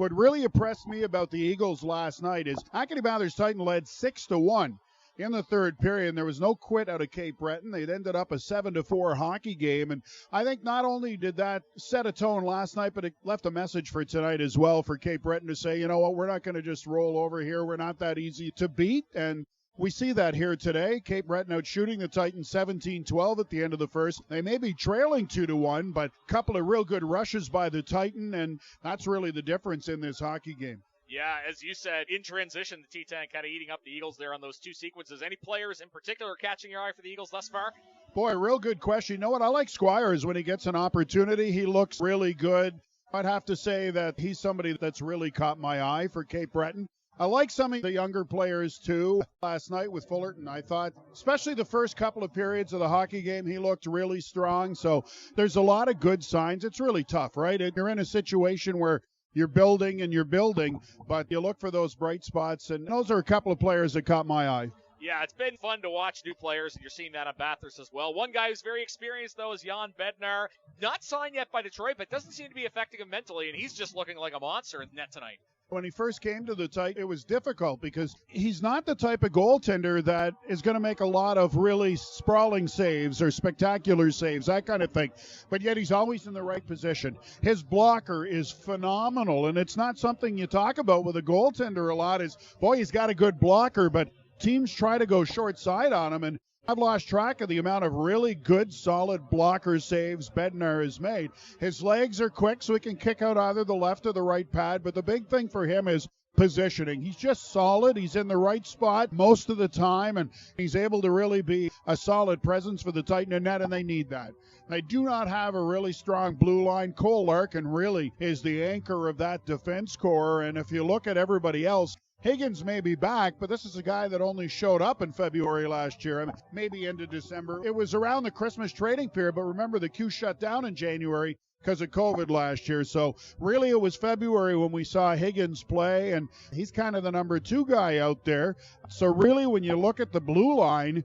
What really impressed me about the Eagles last night is Acadie Bathurst Titan led 6-1 in the third period, and there was no quit out of Cape Breton. They'd ended up a 7-4 hockey game, and I think not only did that set a tone last night, but it left a message for tonight as well for Cape Breton to say, you know what, we're not going to just roll over here. We're not that easy to beat, and we see that here today. Cape Breton out shooting the Titans 17-12 at the end of the first. They may be trailing 2-1, but a couple of real good rushes by the Titan, and that's really the difference in this hockey game. Yeah, as you said, in transition, the T10 kind of eating up the Eagles there on those two sequences. Any players in particular catching your eye for the Eagles thus far? Boy, real good question. You know what? I like Squires when he gets an opportunity. He looks really good. I'd have to say that he's somebody that's really caught my eye for Cape Breton. I like some of the younger players, too. Last night with Fullerton, I thought, especially the first couple of periods of the hockey game, he looked really strong. So there's a lot of good signs. It's really tough, right? You're in a situation where you're building, but you look for those bright spots, and those are a couple of players that caught my eye. Yeah, it's been fun to watch new players, and you're seeing that on Bathurst as well. One guy who's very experienced, though, is Jan Bednar. Not signed yet by Detroit, but doesn't seem to be affecting him mentally, and he's just looking like a monster in net tonight. When he first came to the Titan, it was difficult because he's not the type of goaltender that is going to make a lot of really sprawling saves or spectacular saves, that kind of thing. But yet he's always in the right position. His blocker is phenomenal, and it's not something you talk about with a goaltender a lot is, boy, he's got a good blocker, but teams try to go short side on him, and I've lost track of the amount of really good, solid blocker saves Bednar has made. His legs are quick, so he can kick out either the left or the right pad, but the big thing for him is positioning. He's just solid. He's in the right spot most of the time, and he's able to really be a solid presence for the Titan in net, and they need that. They do not have a really strong blue line. Cole Larkin really is the anchor of that defense core, and if you look at everybody else, Higgins may be back, but this is a guy that only showed up in February last year, maybe into December. It was around the Christmas trading period, but remember the Q shut down in January because of COVID last year. So really it was February when we saw Higgins play, and he's kind of the number 2 guy out there. So really when you look at the blue line,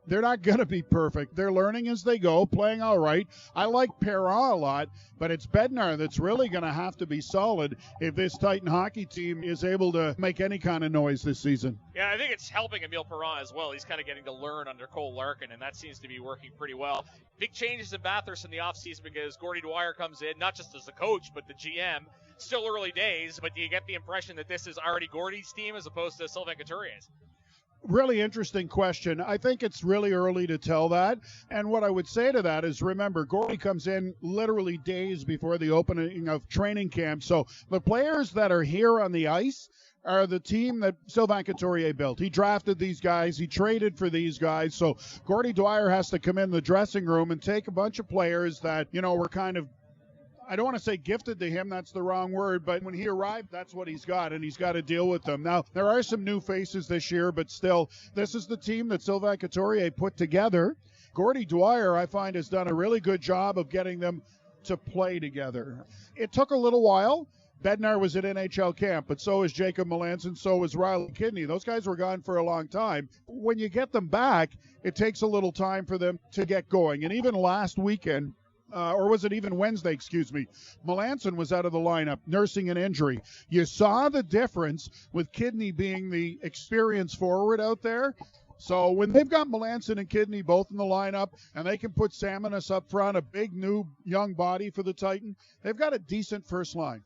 they're not going to be perfect. They're learning as they go, playing all right. I like Perron a lot, but it's Bednar that's really going to have to be solid if this Titan hockey team is able to make any kind of noise this season. Yeah, I think it's helping Emile Perron as well. He's kind of getting to learn under Cole Larkin, and that seems to be working pretty well. Big changes in Bathurst in the offseason because Gordy Dwyer comes in, not just as the coach, but the GM. Still early days, but do you get the impression that this is already Gordy's team as opposed to Sylvain Couturier's? Really interesting question. I think it's really early to tell that. And what I would say to that is, remember, Gordy comes in literally days before the opening of training camp. So the players that are here on the ice are the team that Sylvain Couturier built. He drafted these guys. He traded for these guys. So Gordy Dwyer has to come in the dressing room and take a bunch of players that, you know, were kind of, I don't want to say gifted to him, that's the wrong word, but when he arrived, that's what he's got, and he's got to deal with them. Now, there are some new faces this year, but still, this is the team that Sylvain Couturier put together. Gordy Dwyer, I find, has done a really good job of getting them to play together. It took a little while. Bednar was at NHL camp, but so is Jacob Melanson, so was Riley Kidney. Those guys were gone for a long time. When you get them back, it takes a little time for them to get going. And even last weekend, or was it even Wednesday, Melanson was out of the lineup, nursing an injury. You saw the difference with Kidney being the experienced forward out there. So when they've got Melanson and Kidney both in the lineup, and they can put Samanis up front, a big new young body for the Titan, they've got a decent first line.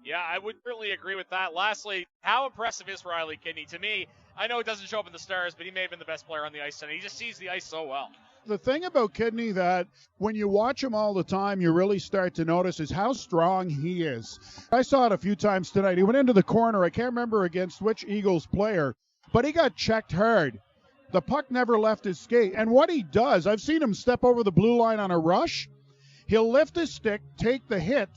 Yeah, I would certainly agree with that. Lastly, how impressive is Riley Kidney? To me, I know it doesn't show up in the stars, but he may have been the best player on the ice tonight. He just sees the ice so well. The thing about Kidney that when you watch him all the time, you really start to notice is how strong he is. I saw it a few times tonight. He went into the corner. I can't remember against which Eagles player, but he got checked hard. The puck never left his skate. And what he does, I've seen him step over the blue line on a rush. He'll lift his stick, take the hit.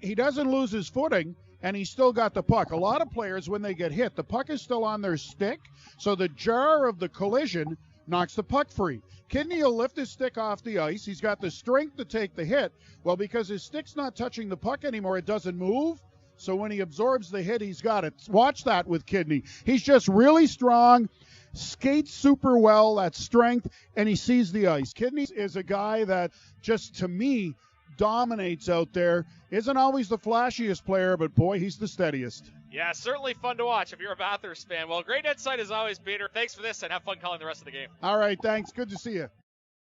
He doesn't lose his footing, and he's still got the puck. A lot of players, when they get hit, the puck is still on their stick, so the jar of the collision knocks the puck free. Kidney will lift his stick off the ice. He's got the strength to take the hit. Well, because his stick's not touching the puck anymore, it doesn't move. So when he absorbs the hit, he's got it. Watch that with Kidney. He's just really strong, skates super well, that strength, and he sees the ice. Kidney is a guy that just, to me, dominates out there. Isn't always the flashiest player, but boy, he's the steadiest. Yeah, certainly fun to watch if you're a Bathurst fan. Well, great insight as always, Peter. Thanks for this, and have fun calling the rest of the game. All right, thanks. Good to see you.